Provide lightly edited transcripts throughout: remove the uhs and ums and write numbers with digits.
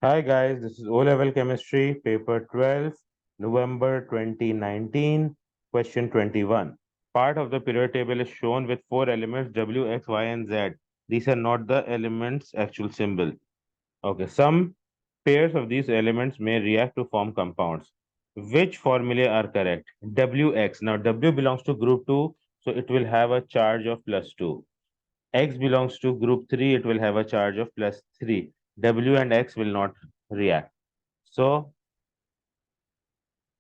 Hi guys, this is O-Level Chemistry, paper 12, November 2019, question 21. Part of the periodic table is shown with four elements W, X, Y, and Z. These are not the elements' actual symbol. Okay, some pairs of these elements may react to form compounds. Which formulae are correct? Wx. Now W belongs to group 2, so it will have a charge of plus 2. X belongs to group 3, it will have a charge of plus 3. W and X will not react. So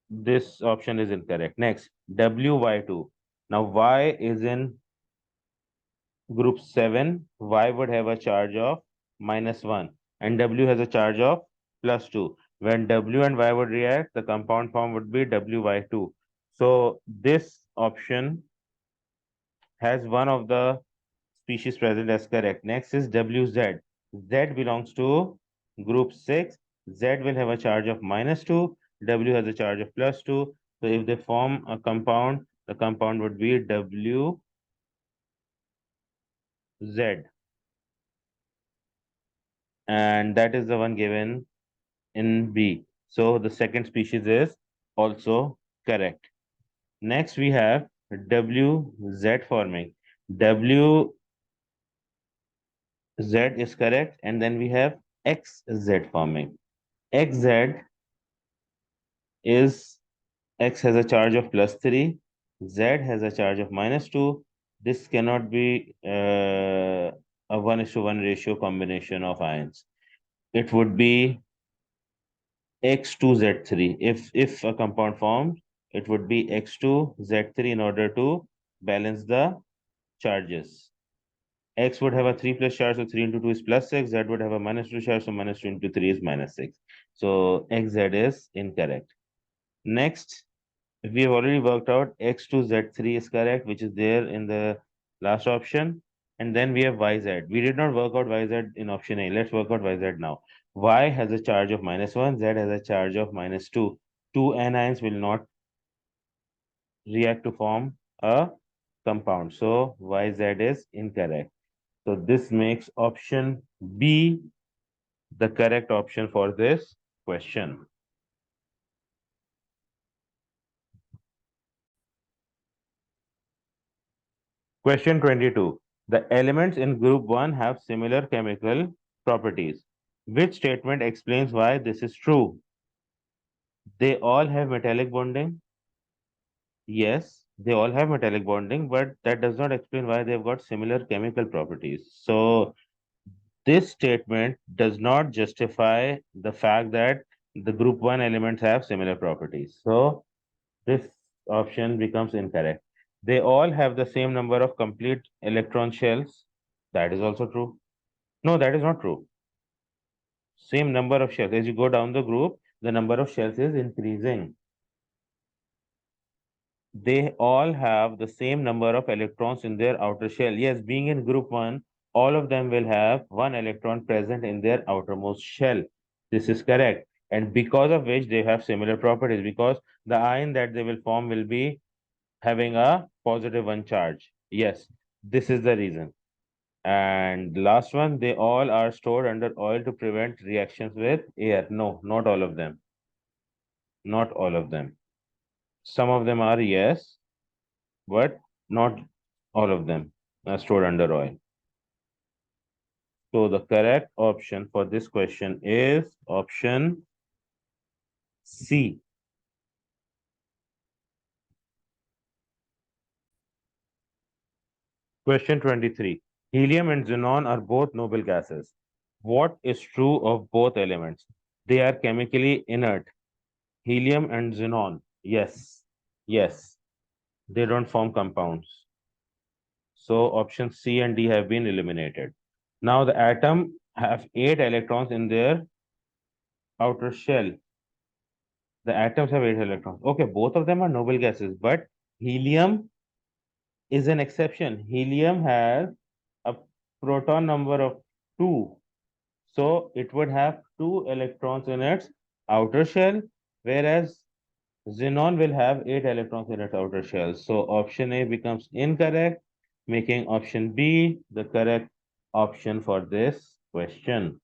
this option is incorrect. Next, WY2. Now Y is in group 7. Y would have a charge of -1 and W has a charge of +2. When W and Y would react, the compound form would be WY2. So this option has one of the species present as correct. Next is WZ. Z belongs to group 6. Z will have a charge of -2. W has a charge of +2. So if they form a compound, the compound would be WZ. And that is the one given in B. So the second species is also correct. Next we have WZ forming. WZ is correct. And then we have XZ forming. XZ is X has a charge of +3, Z has a charge of -2. This cannot be a 1:1 ratio combination of ions. It would be X2Z3. If a compound forms, it would be X2Z3 in order to balance the charges. X would have a 3 plus charge, so 3 into 2 is +6. Z would have a -2 charge, so -2 into 3 is -6. So XZ is incorrect. Next, we have already worked out X2Z3 is correct, which is there in the last option. And then we have YZ. We did not work out YZ in option A. Let's work out YZ now. Y has a charge of -1, Z has a charge of -2. Two anions will not react to form a compound. So YZ is incorrect. So this makes option B the correct option for this question. Question 22. The elements in group 1 have similar chemical properties. Which statement explains why this is true? They all have metallic bonding. Yes, they all have metallic bonding, but that does not explain why they've got similar chemical properties. So this statement does not justify the fact that the group 1 elements have similar properties. So this option becomes incorrect. They all have the same number of complete electron shells. That is also true. No, that is not true. Same number of shells. As you go down the group, the number of shells is increasing. They all have the same number of electrons in their outer shell. Yes, being in group 1, all of them will have one electron present in their outermost shell. This is correct. And because of which they have similar properties, because the ion that they will form will be having a +1 charge. Yes, this is the reason. And last one, they all are stored under oil to prevent reactions with air. No, not all of them. Not all of them. Some of them are, yes, but not all of them are stored under oil. So the correct option for this question is option C. Question 23. Helium and xenon are both noble gases. What is true of both elements? They are chemically inert. Helium and xenon. Yes. Yes. They don't form compounds. So options C and D have been eliminated. Now the atom have 8 electrons in their outer shell. The atoms have 8 electrons. Okay, both of them are noble gases, but helium is an exception. Helium has a proton number of 2. So it would have 2 electrons in its outer shell, whereas xenon will have 8 electrons in its outer shell. So option A becomes incorrect, making option B the correct option for this question.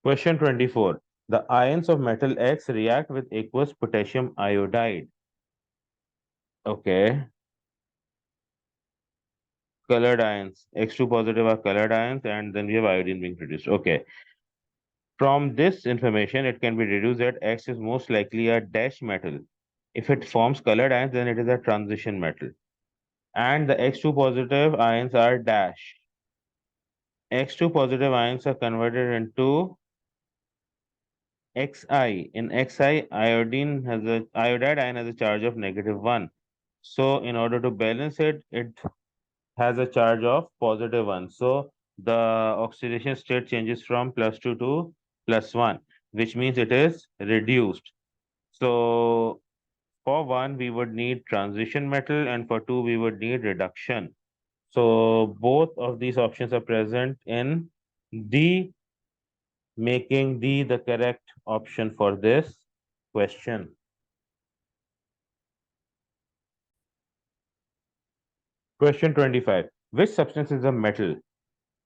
Question 24. The ions of metal X react with aqueous potassium iodide. Okay. Colored ions. X2 positive are colored ions, and then we have iodine being produced. Okay. From this information, it can be deduced that X is most likely a dash metal. If it forms colored ions, then it is a transition metal. And the X2 positive ions are dash. X2 positive ions are converted into Xi. In Xi, iodide ion has a charge of -1. So in order to balance it, it has a charge of +1. So the oxidation state changes from +2 to +1, which means it is reduced. So for one, we would need transition metal, and for two, we would need reduction. So both of these options are present in D, making D the correct option for this question. Question 25. Which substance is a metal?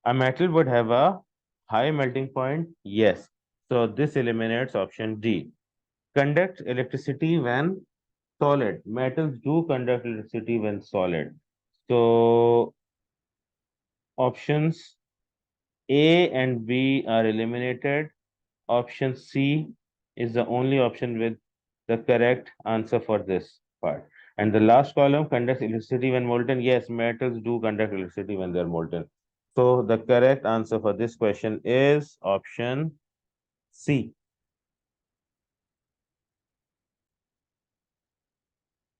A metal would have a high melting point? Yes. So this eliminates option D. Conduct electricity when solid. Metals do conduct electricity when solid. So options A and B are eliminated. Option C is the only option with the correct answer for this part. And the last column conducts electricity when molten. Yes, metals do conduct electricity when they're molten. So the correct answer for this question is option C.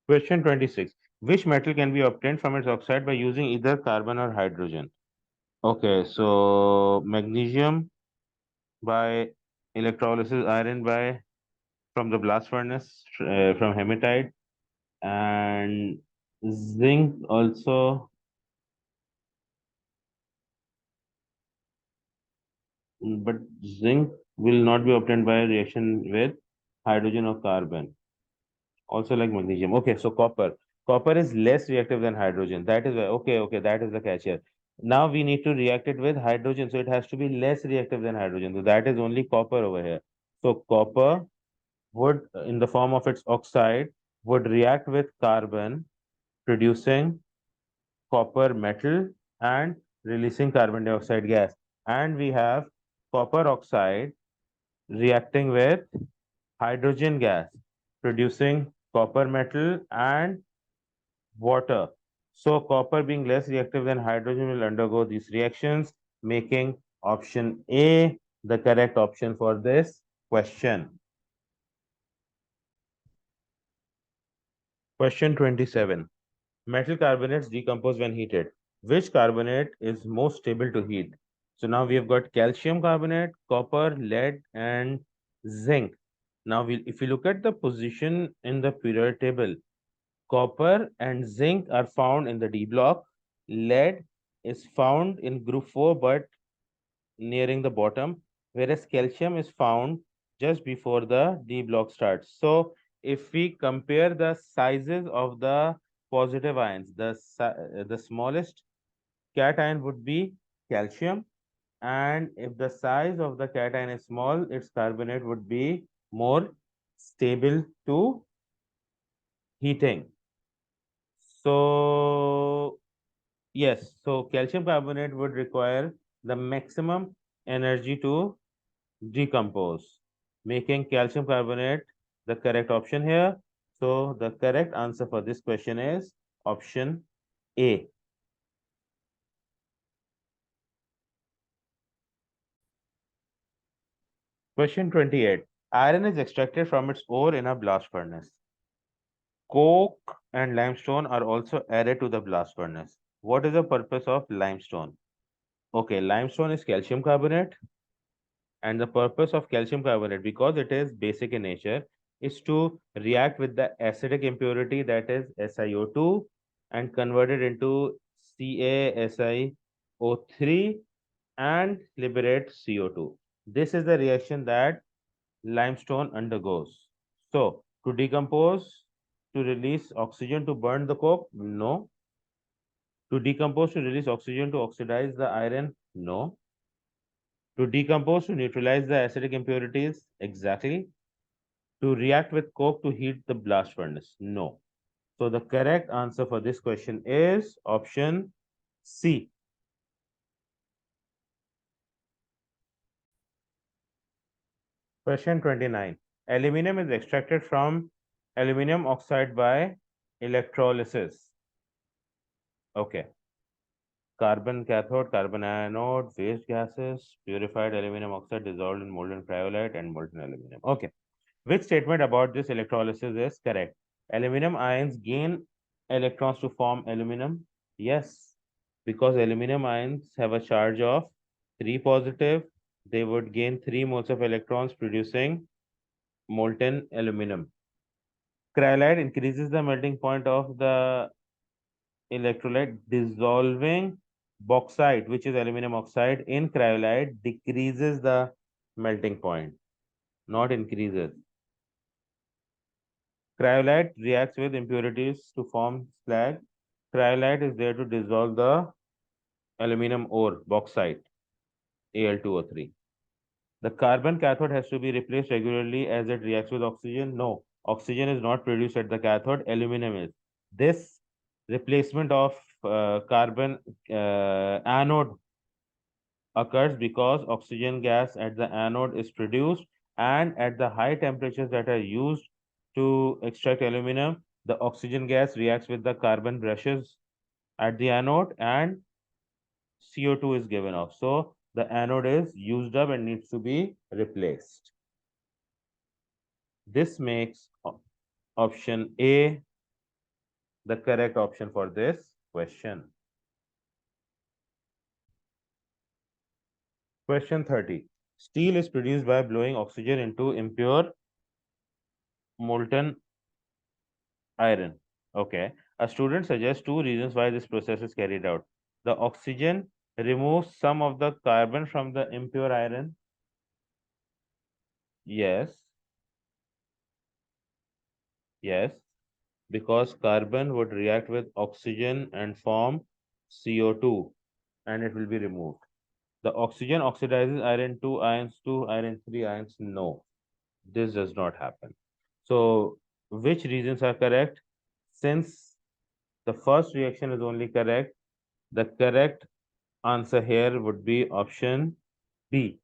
Question 26. Which metal can be obtained from its oxide by using either carbon or hydrogen? Okay, so magnesium by electrolysis, iron by from the blast furnace from hematite, and zinc also, but zinc will not be obtained by a reaction with hydrogen or carbon. Also like magnesium. Okay, so copper. Copper is less reactive than hydrogen. That is why, okay, that is the catch here. Now we need to react it with hydrogen, so it has to be less reactive than hydrogen. So that is only copper over here. So copper would, in the form of its oxide, would react with carbon, producing copper metal and releasing carbon dioxide gas. And we have copper oxide reacting with hydrogen gas, producing copper metal and water. So copper being less reactive than hydrogen will undergo these reactions, making option A the correct option for this question. Question 27. Metal carbonates decompose when heated. Which carbonate is most stable to heat? So now we have got calcium carbonate, copper, lead, and zinc. Now, if you look at the position in the periodic table, copper and zinc are found in the D block. Lead is found in group 4 but nearing the bottom, whereas calcium is found just before the D block starts. So if we compare the sizes of the positive ions, the smallest cation would be calcium, and if the size of the cation is small, its carbonate would be more stable to heating. So yes, so calcium carbonate would require the maximum energy to decompose, making calcium carbonate the correct option here. So the correct answer for this question is option A. Question 28. Iron is extracted from its ore in a blast furnace. Coke and limestone are also added to the blast furnace. What is the purpose of limestone? Okay, limestone is calcium carbonate, and the purpose of calcium carbonate, because it is basic in nature, is to react with the acidic impurity that is SiO2 and convert it into CaSiO3 and liberate CO2. This is the reaction that limestone undergoes. So, to decompose, to release oxygen to burn the coke? No. To decompose, to release oxygen to oxidize the iron? No. To decompose to neutralize the acidic impurities? Exactly. To react with coke to heat the blast furnace? No. So the correct answer for this question is option C. Question 29. Aluminium is extracted from aluminium oxide by electrolysis. Okay. Carbon cathode, carbon anode, waste gases, purified aluminum oxide dissolved in molten cryolite and molten aluminum. Okay. Which statement about this electrolysis is correct? Aluminum ions gain electrons to form aluminum? Yes, because aluminum ions have a charge of 3 positive. They would gain 3 moles of electrons producing molten aluminum. Cryolite increases the melting point of the electrolyte, dissolving bauxite, which is aluminum oxide, in cryolite decreases the melting point, not increases. Cryolite reacts with impurities to form slag. Cryolite is there to dissolve the aluminum ore, bauxite, Al2O3. The carbon cathode has to be replaced regularly as it reacts with oxygen. No, oxygen is not produced at the cathode, aluminum is. This replacement of carbon anode occurs because oxygen gas at the anode is produced, and at the high temperatures that are used to extract aluminum, the oxygen gas reacts with the carbon brushes at the anode and CO2 is given off. So the anode is used up and needs to be replaced. This makes option A the correct option for this question. Question 30. Steel is produced by blowing oxygen into impure molten iron. Okay. A student suggests two reasons why this process is carried out. The oxygen removes some of the carbon from the impure iron. Yes. Yes. Because carbon would react with oxygen and form CO2 and it will be removed. The oxygen oxidizes iron 2 ions to iron 3 ions. No, this does not happen. So, which reasons are correct? Since the first reaction is only correct, the correct answer here would be option B.